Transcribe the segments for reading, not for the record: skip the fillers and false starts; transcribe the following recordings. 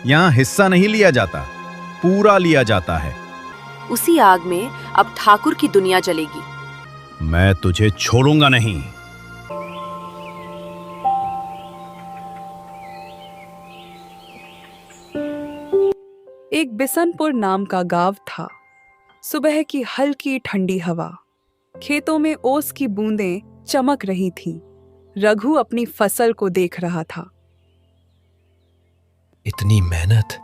यहाँ हिस्सा नहीं लिया जाता, पूरा लिया जाता है। उसी आग में अब ठाकुर की दुनिया जलेगी। मैं तुझे छोड़ूंगा नहीं। एक बिसनपुर नाम का गांव था। सुबह की हल्की ठंडी हवा, खेतों में ओस की बूंदें चमक रही थीं। रघु अपनी फसल को देख रहा था। इतनी मेहनत,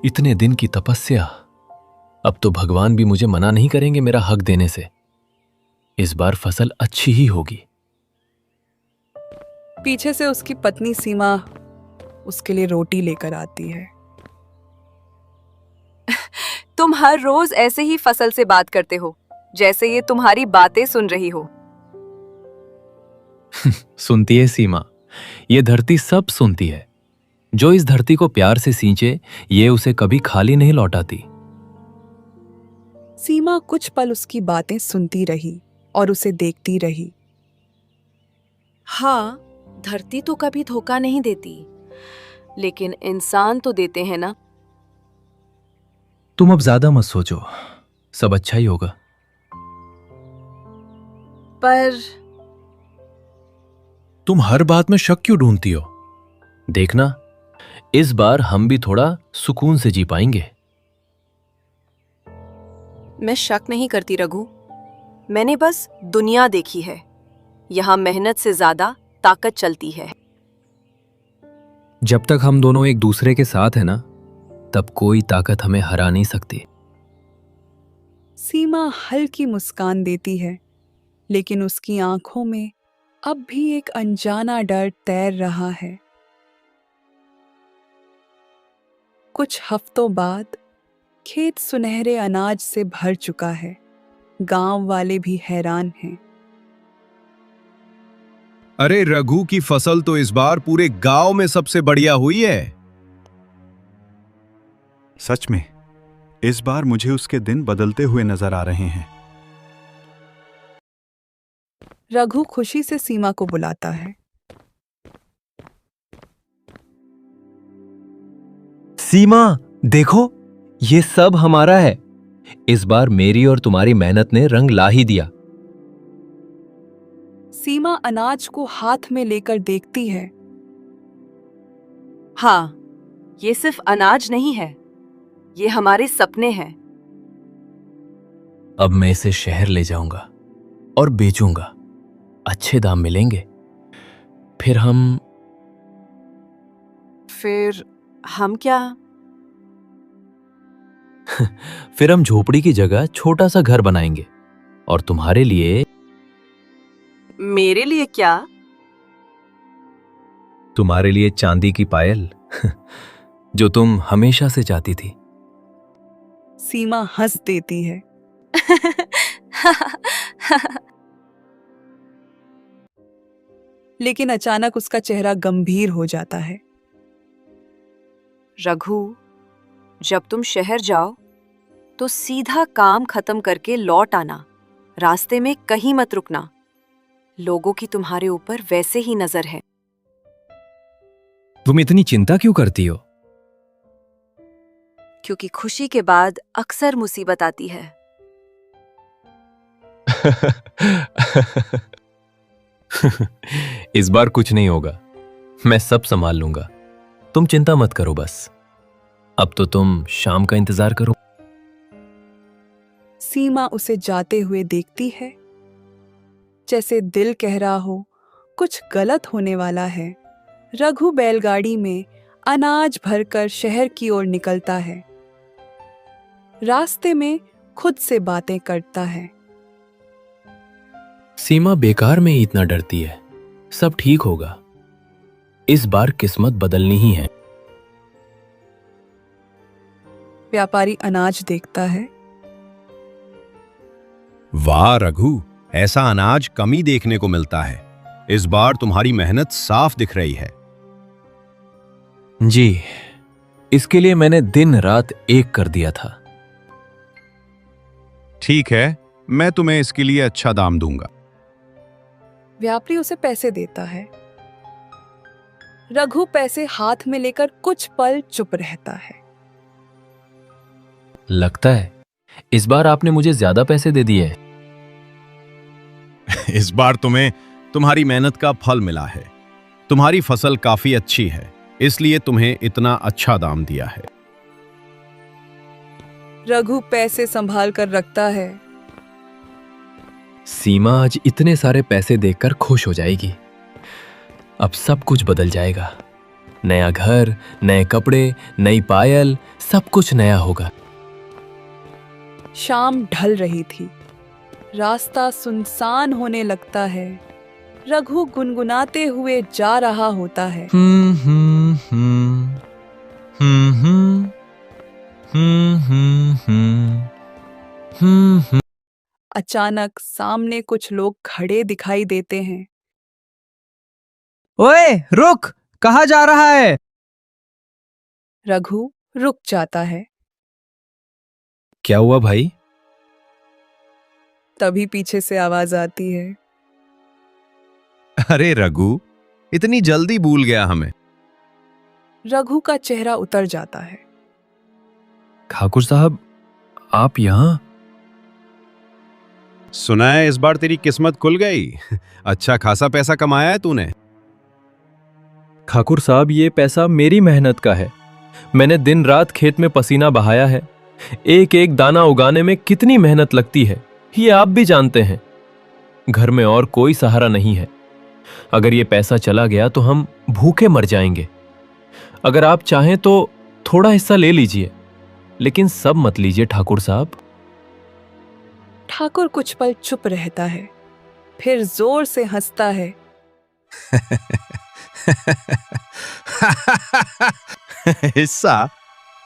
इतने दिन की तपस्या, अब तो भगवान भी मुझे मना नहीं करेंगे मेरा हक देने से। इस बार फसल अच्छी ही होगी। पीछे से उसकी पत्नी सीमा उसके लिए रोटी लेकर आती है। तुम हर रोज ऐसे ही फसल से बात करते हो, जैसे ये तुम्हारी बातें सुन रही हो। सुनती है सीमा, ये धरती सब सुनती है। जो इस धरती को प्यार से सींचे, ये उसे कभी खाली नहीं लौटाती। सीमा कुछ पल उसकी बातें सुनती रही और उसे देखती रही। हाँ, धरती तो कभी धोखा नहीं देती, लेकिन इंसान तो देते हैं ना। तुम अब ज्यादा मत सोचो, सब अच्छा ही होगा। पर तुम हर बात में शक क्यों ढूंढती हो? देखना, इस बार हम भी थोड़ा सुकून से जी पाएंगे। मैं शक नहीं करती रघु, मैंने बस दुनिया देखी है। यहाँ मेहनत से ज्यादा ताकत चलती है। जब तक हम दोनों एक दूसरे के साथ हैं ना, तब कोई ताकत हमें हरा नहीं सकती। सीमा हल्की मुस्कान देती है, लेकिन उसकी आंखों में अब भी एक अनजाना डर तैर रहा है। कुछ हफ्तों बाद खेत सुनहरे अनाज से भर चुका है। गांव वाले भी हैरान हैं। अरे रघु की फसल तो इस बार पूरे गांव में सबसे बढ़िया हुई है। सच में, इस बार मुझे उसके दिन बदलते हुए नजर आ रहे हैं। रघु खुशी से सीमा को बुलाता है। सीमा, देखो, ये सब हमारा है। इस बार मेरी और तुम्हारी मेहनत ने रंग ला ही दिया। सीमा अनाज को हाथ में लेकर देखती है। हाँ, ये सिर्फ अनाज नहीं है, ये हमारे सपने हैं। अब मैं इसे शहर ले जाऊंगा और बेचूंगा। अच्छे दाम मिलेंगे। फिर हम क्या? फिर हम झोपड़ी की जगह छोटा सा घर बनाएंगे। और तुम्हारे लिए? मेरे लिए क्या? तुम्हारे लिए चांदी की पायल, जो तुम हमेशा से चाहती थी। सीमा हंस देती है। लेकिन अचानक उसका चेहरा गंभीर हो जाता है। रघु, जब तुम शहर जाओ तो सीधा काम खत्म करके लौट आना। रास्ते में कहीं मत रुकना। लोगों की तुम्हारे ऊपर वैसे ही नजर है। तुम इतनी चिंता क्यों करती हो? क्योंकि खुशी के बाद अक्सर मुसीबत आती है। इस बार कुछ नहीं होगा, मैं सब संभाल लूंगा। तुम चिंता मत करो बस। अब तो तुम शाम का इंतजार करो। सीमा उसे जाते हुए देखती है, जैसे दिल कह रहा हो कुछ गलत होने वाला है। रघु बैलगाड़ी में अनाज भरकर शहर की ओर निकलता है। रास्ते में खुद से बातें करता है। सीमा बेकार में ही इतना डरती है। सब ठीक होगा। इस बार किस्मत बदलनी ही है। व्यापारी अनाज देखता है। वाह रघु, ऐसा अनाज कम ही देखने को मिलता है। इस बार तुम्हारी मेहनत साफ दिख रही है। जी, इसके लिए मैंने दिन रात एक कर दिया था। ठीक है, मैं तुम्हें इसके लिए अच्छा दाम दूंगा। व्यापारी उसे पैसे देता है। रघु पैसे हाथ में लेकर कुछ पल चुप रहता है। लगता है इस बार आपने मुझे ज्यादा पैसे दे दिए हैं। इस बार तुम्हें तुम्हारी मेहनत का फल मिला है। तुम्हारी फसल काफी अच्छी है, इसलिए तुम्हें इतना अच्छा दाम दिया है। रघु पैसे संभाल कर रखता है। सीमा आज इतने सारे पैसे देखकर खुश हो जाएगी। अब सब कुछ बदल जाएगा। नया घर, नए कपड़े, नई पायल, सब कुछ नया होगा। शाम ढल रही थी। रास्ता सुनसान होने लगता है। रघु गुनगुनाते हुए जा रहा होता है। अचानक सामने कुछ लोग खड़े दिखाई देते हैं। ओए रुक, कहाँ जा रहा है? रघु रुक जाता है। क्या हुआ भाई? तभी पीछे से आवाज आती है। अरे रघु, इतनी जल्दी भूल गया हमें। रघु का चेहरा उतर जाता है। ठाकुर साहब, आप यहाँ? सुना है इस बार तेरी किस्मत खुल गई। अच्छा खासा पैसा कमाया है तूने। ठाकुर साहब, ये पैसा मेरी मेहनत का है। मैंने दिन रात खेत में पसीना बहाया है। एक एक दाना उगाने में कितनी मेहनत लगती है, ये आप भी जानते हैं। घर में और कोई सहारा नहीं है। अगर ये पैसा चला गया तो हम भूखे मर जाएंगे। अगर आप चाहें तो थोड़ा हिस्सा ले लीजिए, लेकिन सब मत लीजिए ठाकुर साहब। ठाकुर कुछ पल चुप रहता है, फिर जोर से हंसता है। हिस्सा?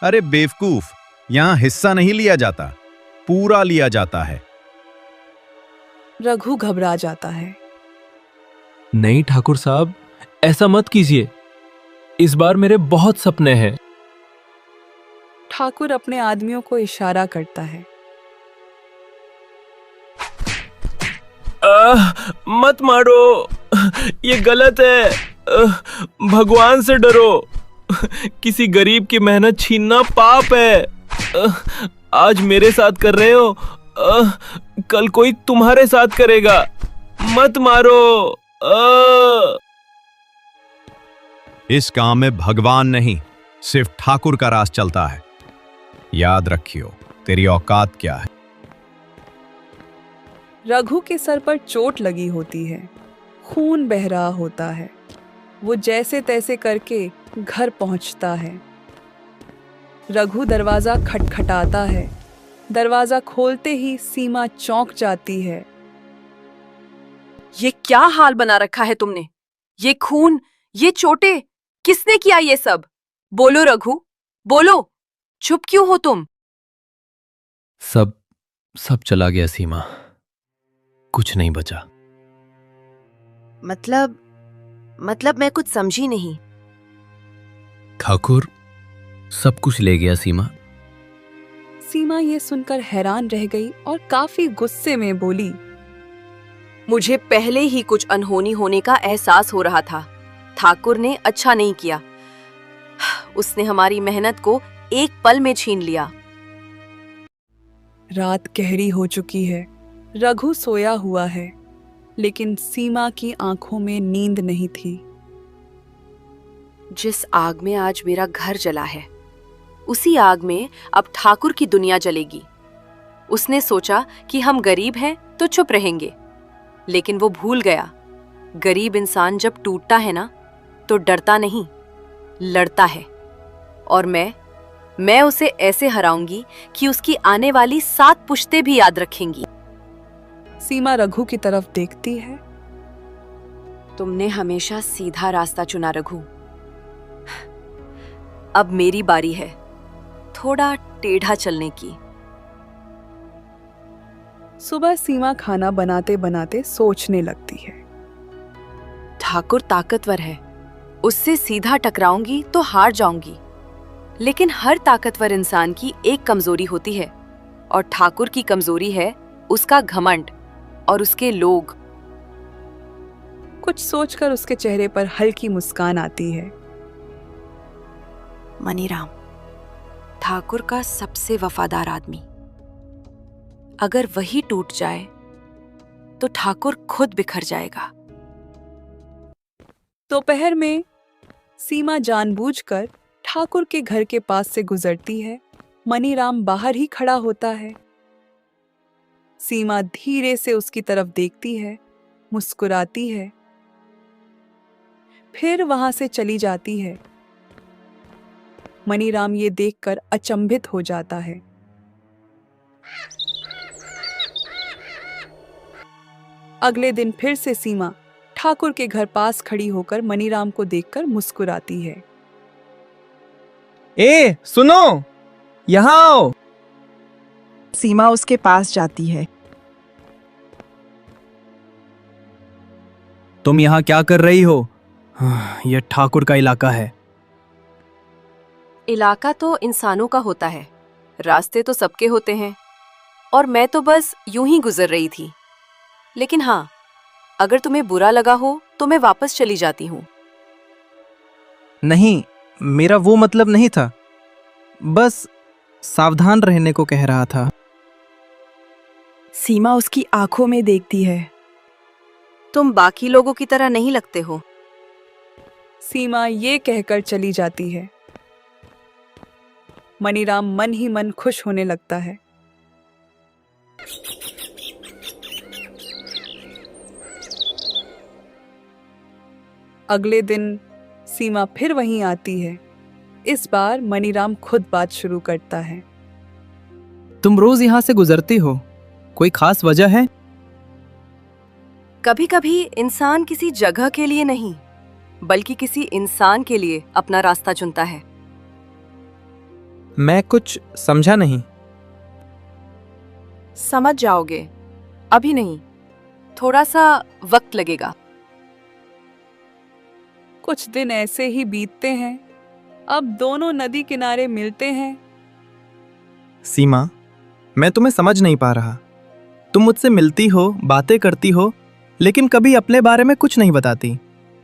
अरे बेवकूफ, यहां हिस्सा नहीं लिया जाता, पूरा लिया जाता है। रघु घबरा जाता है। नहीं ठाकुर साहब, ऐसा मत कीजिए। इस बार मेरे बहुत सपने हैं। ठाकुर अपने आदमियों को इशारा करता है। मत मारो, ये गलत है। भगवान से डरो। किसी गरीब की मेहनत छीनना पाप है। आज मेरे साथ कर रहे हो, कल कोई तुम्हारे साथ करेगा। मत मारो। इस काम में भगवान नहीं, सिर्फ ठाकुर का राज चलता है। याद रखियो, तेरी औकात क्या है। रघु के सर पर चोट लगी होती है। खून बह रहा होता है। वो जैसे तैसे करके घर पहुंचता है। रघु दरवाजा खटखटाता है। दरवाजा खोलते ही सीमा चौंक जाती है। ये क्या हाल बना रखा है तुमने? ये खून, ये चोटें, किसने किया ये सब? बोलो रघु, बोलो। चुप क्यों हो तुम? सब चला गया सीमा। कुछ नहीं बचा। मतलब मैं कुछ समझी नहीं। ठाकुर सब कुछ ले गया सीमा। सीमा ये सुनकर हैरान रह गई और काफी गुस्से में बोली। मुझे पहले ही कुछ अनहोनी होने का एहसास हो रहा था। ठाकुर ने अच्छा नहीं किया। उसने हमारी मेहनत को एक पल में छीन लिया। रात गहरी हो चुकी है। रघु सोया हुआ है, लेकिन सीमा की आंखों में नींद नहीं थी। जिस आग में आज मेरा घर जला है, उसी आग में अब ठाकुर की दुनिया जलेगी। उसने सोचा कि हम गरीब हैं तो चुप रहेंगे, लेकिन वो भूल गया, गरीब इंसान जब टूटता है ना, तो डरता नहीं, लड़ता है। और मैं उसे ऐसे हराऊंगी कि उसकी आने वाली 7 पुश्तें भी याद रखेंगी। सीमा रघु की तरफ देखती है। तुमने हमेशा सीधा रास्ता चुना रघु। अब मेरी बारी है थोड़ा टेढ़ा चलने की। सुबह सीमा खाना बनाते बनाते सोचने लगती है। ठाकुर ताकतवर है, उससे सीधा टकराऊंगी तो हार जाऊंगी। लेकिन हर ताकतवर इंसान की एक कमजोरी होती है, और ठाकुर की कमजोरी है उसका घमंड और उसके लोग। कुछ सोचकर उसके चेहरे पर हल्की मुस्कान आती है। मनीराम, ठाकुर का सबसे वफादार आदमी। अगर वही टूट जाए तो ठाकुर खुद बिखर जाएगा। दोपहर में सीमा जानबूझकर ठाकुर के घर के पास से गुजरती है। मनीराम बाहर ही खड़ा होता है। सीमा धीरे से उसकी तरफ देखती है, मुस्कुराती है, फिर वहां से चली जाती है। मनीराम ये देखकर अचंभित हो जाता है। अगले दिन फिर से सीमा ठाकुर के घर पास खड़ी होकर मनीराम को देखकर मुस्कुराती है। ए सुनो, यहाँ आओ। सीमा उसके पास जाती है। तुम यहाँ क्या कर रही हो? यह ठाकुर का इलाका है। इलाका तो इंसानों का होता है, रास्ते तो सबके होते हैं, और मैं तो बस यूं ही गुजर रही थी। लेकिन हाँ, अगर तुम्हें बुरा लगा हो तो मैं वापस चली जाती हूँ। नहीं, मेरा वो मतलब नहीं था। बस सावधान रहने को कह रहा था। सीमा उसकी आंखों में देखती है। तुम बाकी लोगों की तरह नहीं लगते हो। सीमा ये कहकर चली जाती है। मनीराम मन ही मन खुश होने लगता है। अगले दिन सीमा फिर वहीं आती है। इस बार मनीराम खुद बात शुरू करता है। तुम रोज यहाँ से गुजरती हो, कोई खास वजह है? कभी कभी इंसान किसी जगह के लिए नहीं, बल्कि किसी इंसान के लिए अपना रास्ता चुनता है। मैं कुछ समझा नहीं। समझ जाओगे, अभी नहीं, थोड़ा सा वक्त लगेगा। कुछ दिन ऐसे ही बीतते हैं। अब दोनों नदी किनारे मिलते हैं। सीमा, मैं तुम्हें समझ नहीं पा रहा। तुम मुझसे मिलती हो, बातें करती हो, लेकिन कभी अपने बारे में कुछ नहीं बताती।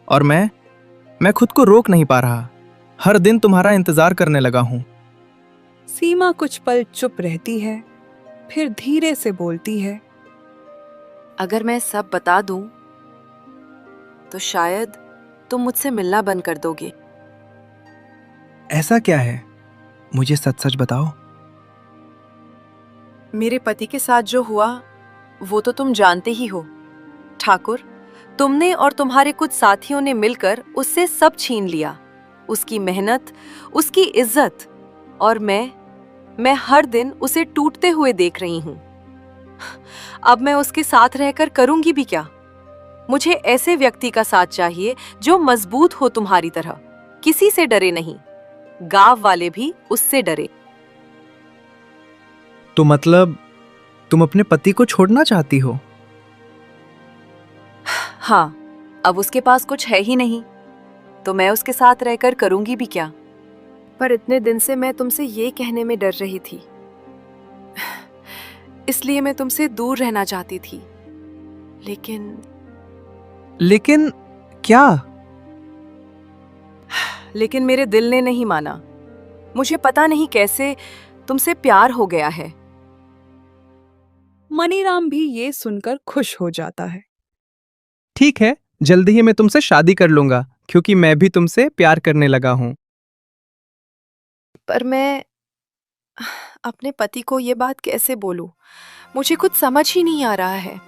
और मैं खुद को रोक नहीं पा रहा। हर दिन तुम्हारा इंतजार करने लगा हूं। सीमा कुछ पल चुप रहती है, फिर धीरे से बोलती है। अगर मैं सब बता दूं, तो शायद तुम मुझसे मिलना बंद कर दोगे। ऐसा क्या है? मुझे सच सच बताओ। मेरे पति के साथ जो हुआ वो तो तुम जानते ही हो। ठाकुर, तुमने और तुम्हारे कुछ साथियों ने मिलकर उससे सब छीन लिया, उसकी मेहनत, उसकी इज्जत, और मैं हर दिन उसे टूटते हुए देख रही हूं। अब मैं उसके साथ रहकर करूंगी भी क्या? मुझे ऐसे व्यक्ति का साथ चाहिए जो मजबूत हो तुम्हारी तरह, किसी से डरे नहीं, गांव वाले भी उससे डरे। तो मतलब तुम अपने पति को छोड़ना चाहती हो? हाँ, अब उसके पास कुछ है ही नहीं, तो मैं उसके साथ रहकर करूंगी भी क्या? पर इतने दिन से मैं तुमसे ये कहने में डर रही थी, इसलिए मैं तुमसे दूर रहना चाहती थी। लेकिन क्या? लेकिन मेरे दिल ने नहीं माना। मुझे पता नहीं कैसे तुमसे प्यार हो गया है। मनीराम भी ये सुनकर खुश हो जाता है। ठीक है, जल्दी ही मैं तुमसे शादी कर लूंगा, क्योंकि मैं भी तुमसे प्यार करने लगा हूं। पर मैं अपने पति को ये बात कैसे बोलूं? मुझे कुछ समझ ही नहीं आ रहा है।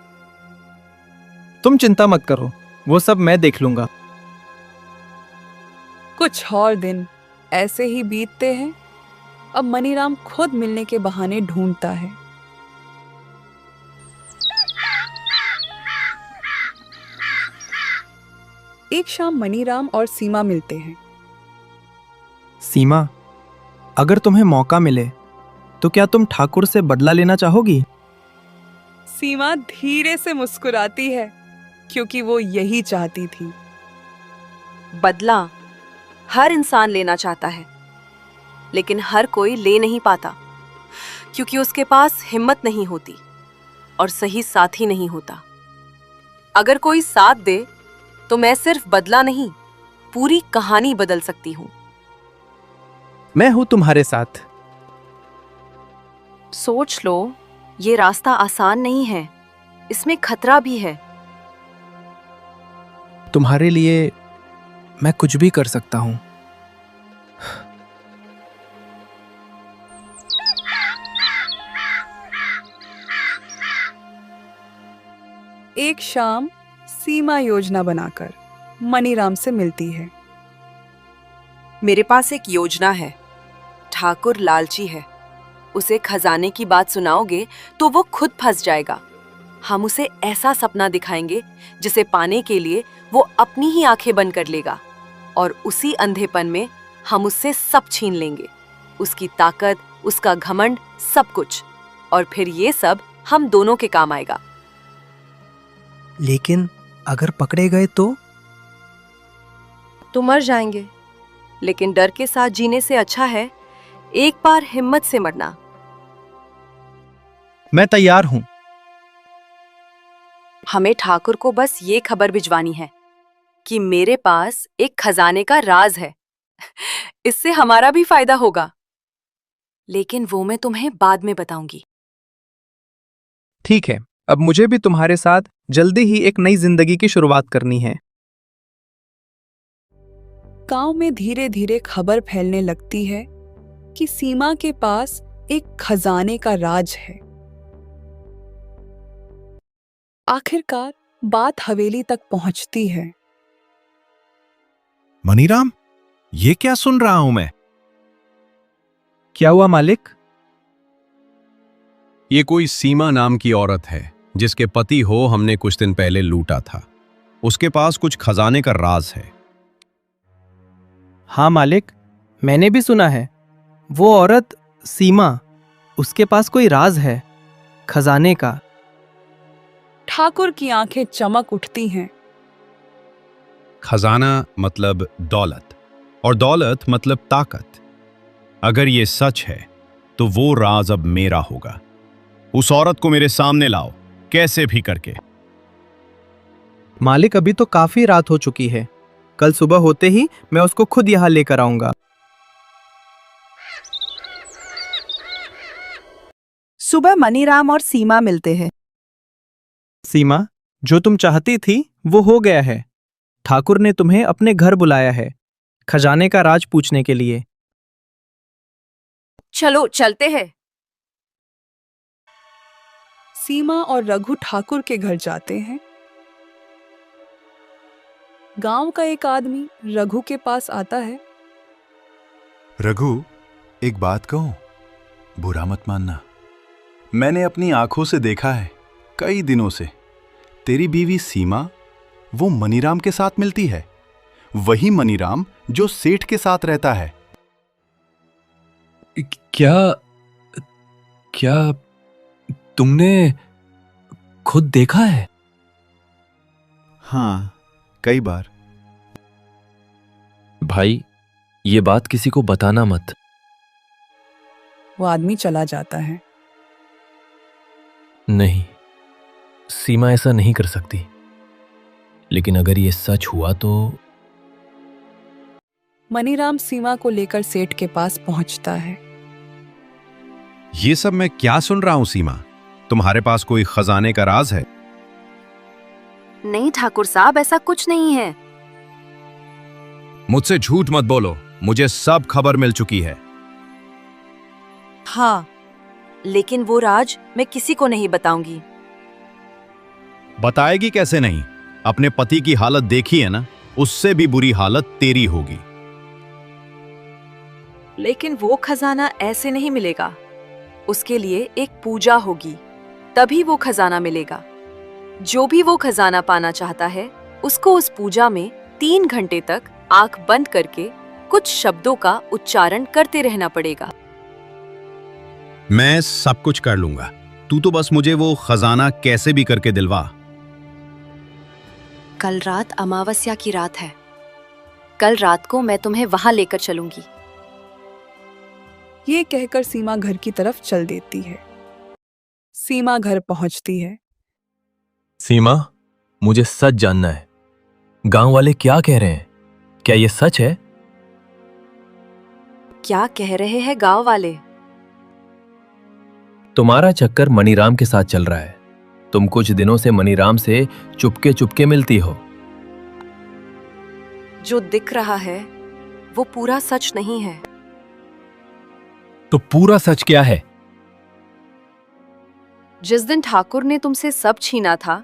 तुम चिंता मत करो, वो सब मैं देख लूंगा। कुछ और दिन ऐसे ही बीतते हैं। अब मनीराम खुद मिलने के बहाने ढूंढता है। एक शाम मनीराम और सीमा मिलते हैं। सीमा, अगर तुम्हें मौका मिले तो क्या तुम ठाकुर से बदला लेना चाहोगी? सीमा धीरे से मुस्कुराती है, क्योंकि वो यही चाहती थी। बदला हर इंसान लेना चाहता है, लेकिन हर कोई ले नहीं पाता, क्योंकि उसके पास हिम्मत नहीं होती और सही साथी नहीं होता। अगर कोई साथ दे तो मैं सिर्फ बदला नहीं, पूरी कहानी बदल सकती हूँ। मैं हूं तुम्हारे साथ। सोच लो, ये रास्ता आसान नहीं है, इसमें खतरा भी है। तुम्हारे लिए मैं कुछ भी कर सकता हूं। एक शाम सीमा योजना बनाकर मनीराम से मिलती है। मेरे पास एक योजना है। ठाकुर लालची है, उसे खजाने की बात सुनाओगे तो वो खुद फंस जाएगा। हम उसे ऐसा सपना दिखाएंगे जिसे पाने के लिए वो अपनी ही आंखें बंद कर लेगा, और उसी अंधेपन में हम उससे सब छीन लेंगे, उसकी ताकत, उसका घमंड, सब कुछ। और फिर ये सब हम दोनों के काम आएगा। लेकिन अगर पकड़े गए तो मर जाएंगे, लेकिन डर के साथ जीने से अच्छा है एक बार हिम्मत से मरना। मैं तैयार हूं। हमें ठाकुर को बस ये खबर भिजवानी है कि मेरे पास एक खजाने का राज है। इससे हमारा भी फायदा होगा, लेकिन वो मैं तुम्हें बाद में बताऊंगी। ठीक है, अब मुझे भी तुम्हारे साथ जल्दी ही एक नई जिंदगी की शुरुआत करनी है। गांव में धीरे धीरे खबर फैलने लगती है कि सीमा के पास एक खजाने का राज है। आखिरकार बात हवेली तक पहुंचती है। मनीराम, ये क्या सुन रहा हूं मैं? क्या हुआ मालिक? ये कोई सीमा नाम की औरत है जिसके पति हो हमने कुछ दिन पहले लूटा था। उसके पास कुछ खजाने का राज है। हाँ मालिक, मैंने भी सुना है। वो औरत सीमा, उसके पास कोई राज है खजाने का। ठाकुर की आंखें चमक उठती हैं। खजाना मतलब दौलत, और दौलत मतलब ताकत। अगर ये सच है तो वो राज अब मेरा होगा। उस औरत को मेरे सामने लाओ, कैसे भी करके। मालिक, अभी तो काफी रात हो चुकी है। कल सुबह होते ही मैं उसको खुद यहाँ लेकर आऊंगा। सुबह मनीराम और सीमा मिलते हैं। सीमा, जो तुम चाहती थी वो हो गया है। ठाकुर ने तुम्हें अपने घर बुलाया है खजाने का राज पूछने के लिए। चलो चलते हैं। सीमा और रघु ठाकुर के घर जाते हैं। गांव का एक आदमी रघु के पास आता है। रघु, एक बात कहूं, बुरा मत मानना। मैंने अपनी आंखों से देखा है, कई दिनों से तेरी बीवी सीमा वो मनीराम के साथ मिलती है। वही मनीराम जो सेठ के साथ रहता है। क्या क्या तुमने खुद देखा है? हाँ, कई बार। भाई, ये बात किसी को बताना मत। वो आदमी चला जाता है। नहीं, सीमा ऐसा नहीं कर सकती। लेकिन अगर ये सच हुआ तो मनीराम सीमा को लेकर सेठ के पास पहुंचता है। ये सब मैं क्या सुन रहा हूं सीमा? तुम्हारे पास कोई खजाने का राज है? नहीं ठाकुर साहब, ऐसा कुछ नहीं है। मुझसे झूठ मत बोलो, मुझे सब खबर मिल चुकी है। हाँ, लेकिन वो राज मैं किसी को नहीं बताऊंगी। बताएगी कैसे नहीं? अपने पति की हालत देखी है ना, उससे भी बुरी हालत तेरी होगी। लेकिन वो खजाना ऐसे नहीं मिलेगा। उसके लिए एक पूजा होगी, तभी वो खजाना मिलेगा। जो भी वो खजाना पाना चाहता है, उसको उस पूजा में 3 घंटे तक आंख बंद करके कुछ शब्दों का उच्चारण करते रहना पड़ेगा। मैं सब कुछ कर लूंगा, तू तो बस मुझे वो खजाना कैसे भी करके दिलवा। कल रात अमावस्या की रात है। कल रात को मैं तुम्हें वहां लेकर चलूंगी। ये कहकर सीमा घर की तरफ चल देती है। सीमा घर पहुंचती है। सीमा, मुझे सच जानना है। गांव वाले क्या कह रहे हैं? क्या ये सच है? क्या कह रहे हैं गांव वाले? तुम्हारा चक्कर मनीराम के साथ चल रहा है। तुम कुछ दिनों से मनीराम से चुपके चुपके मिलती हो। जो दिख रहा है वो पूरा सच नहीं है। तो पूरा सच क्या है? जिस दिन ठाकुर ने तुमसे सब छीना था,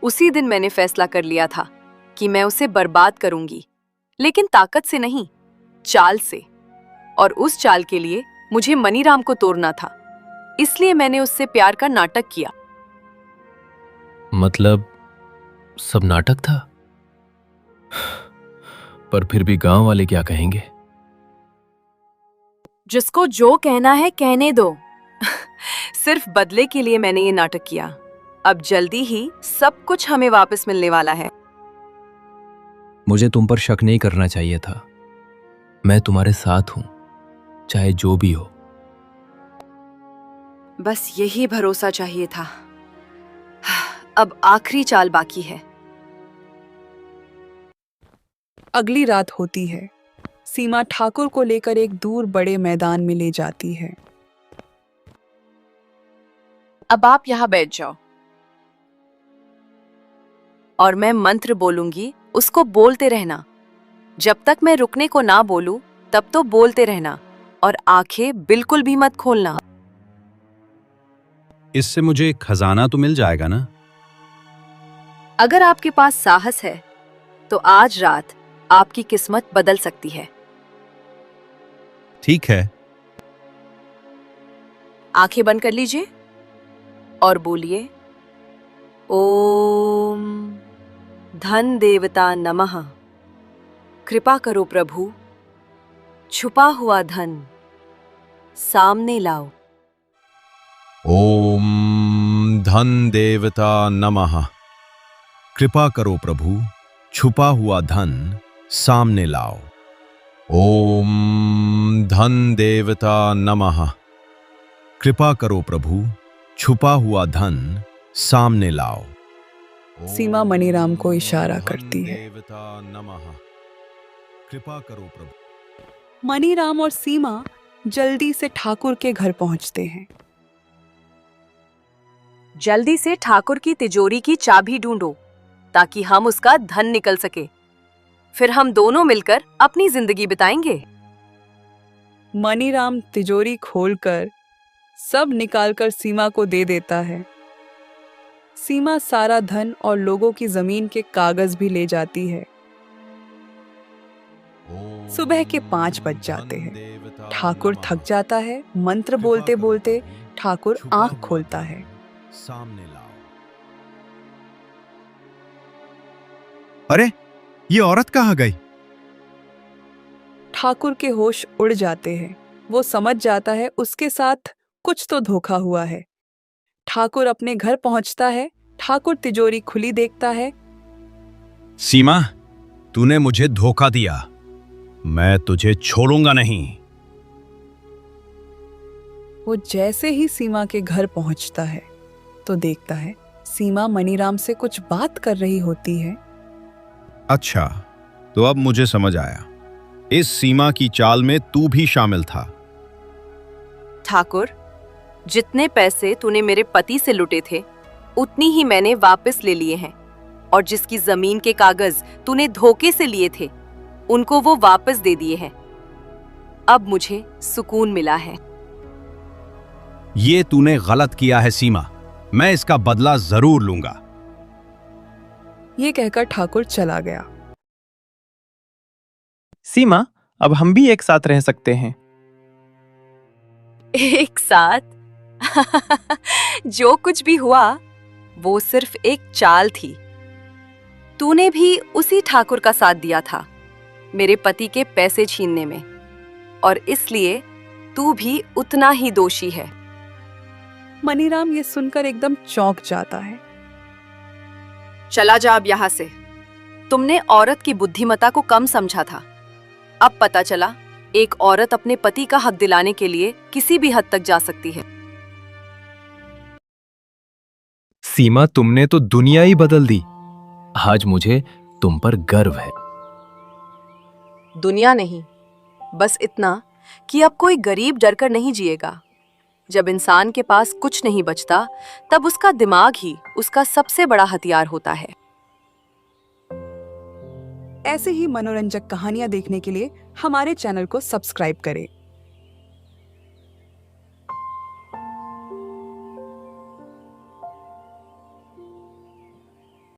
उसी दिन मैंने फैसला कर लिया था कि मैं उसे बर्बाद करूंगी, लेकिन ताकत से नहीं, चाल से। और उस चाल के लिए मुझे मनीराम को तोड़ना था, इसलिए मैंने उससे प्यार का नाटक किया। मतलब सब नाटक था? पर फिर भी गांव वाले क्या कहेंगे? जिसको जो कहना है कहने दो। सिर्फ बदले के लिए मैंने ये नाटक किया। अब जल्दी ही सब कुछ हमें वापस मिलने वाला है। मुझे तुम पर शक नहीं करना चाहिए था। मैं तुम्हारे साथ हूं, चाहे जो भी हो। बस यही भरोसा चाहिए था। अब आखिरी चाल बाकी है। अगली रात होती है। सीमा ठाकुर को लेकर एक दूर बड़े मैदान में ले जाती है। अब आप यहाँ बैठ जाओ और मैं मंत्र बोलूंगी, उसको बोलते रहना। जब तक मैं रुकने को ना बोलूं, तब तो बोलते रहना और आंखें बिल्कुल भी मत खोलना। इससे मुझे खजाना तो मिल जाएगा ना? अगर आपके पास साहस है तो आज रात आपकी किस्मत बदल सकती है। ठीक है। आंखें बंद कर लीजिए और बोलिए, ओम धन देवता नमः। कृपा करो प्रभु, छुपा हुआ धन सामने लाओ। ओम धन देवता नमः। कृपा करो प्रभु, छुपा हुआ धन सामने लाओ। ओम धन देवता नमः। कृपा करो प्रभु, छुपा हुआ धन सामने लाओ। सीमा मनीराम को इशारा करती है। देवता नमः। कृपा करो प्रभु। मनीराम और सीमा जल्दी से ठाकुर के घर पहुंचते हैं। जल्दी से ठाकुर की तिजोरी की चाबी ढूंढो ताकि हम उसका धन निकल सके। फिर हम दोनों मिलकर अपनी जिंदगी बिताएंगे। मनीराम तिजोरी खोलकर सब निकालकर सीमा को दे देता है। सीमा सारा धन और लोगों की जमीन के कागज भी ले जाती है। सुबह के 5 बज जाते हैं। ठाकुर थक जाता है। मंत्र बोलते बोलते ठाकुर आंख खोलता है। सामने लाओ। अरे, ये औरत कहाँ गई? ठाकुर के होश उड़ जाते हैं। वो समझ जाता है उसके साथ कुछ तो धोखा हुआ है। ठाकुर अपने घर पहुंचता है। ठाकुर तिजोरी खुली देखता है। सीमा, तूने मुझे धोखा दिया। मैं तुझे छोड़ूंगा नहीं। वो जैसे ही सीमा के घर पहुंचता है तो देखता है सीमा मनीराम से कुछ बात कर रही होती है। अच्छा, तो अब मुझे समझ आया। इस सीमा की चाल में तू भी शामिल था। ठाकुर, जितने पैसे तूने मेरे पति से लुटे थे, उतनी ही मैंने वापस ले लिए हैं। और जिसकी जमीन के कागज तूने धोखे से लिए थे, उनको वो वापस दे दिए हैं। अब मुझे सुकून मिला है। ये तूने गलत किया है सीमा। मैं इसका बदला जरूर लूंगा। ये कहकर ठाकुर चला गया। सीमा, अब हम भी एक साथ रह सकते हैं। एक साथ? जो कुछ भी हुआ वो सिर्फ एक चाल थी। तूने भी उसी ठाकुर का साथ दिया था मेरे पति के पैसे छीनने में, और इसलिए तू भी उतना ही दोषी है। मनीराम ये सुनकर एकदम चौंक जाता है। चला जा अब यहाँ से। तुमने औरत की बुद्धिमत्ता को कम समझा था। अब पता चला एक औरत अपने पति का हक दिलाने के लिए किसी भी हद तक जा सकती है। सीमा, तुमने तो दुनिया ही बदल दी। आज मुझे तुम पर गर्व है। दुनिया नहीं, बस इतना कि अब कोई गरीब डरकर नहीं जिएगा। जब इंसान के पास कुछ नहीं बचता, तब उसका दिमाग ही उसका सबसे बड़ा हथियार होता है। ऐसे ही मनोरंजक कहानियां देखने के लिए हमारे चैनल को सब्सक्राइब करें।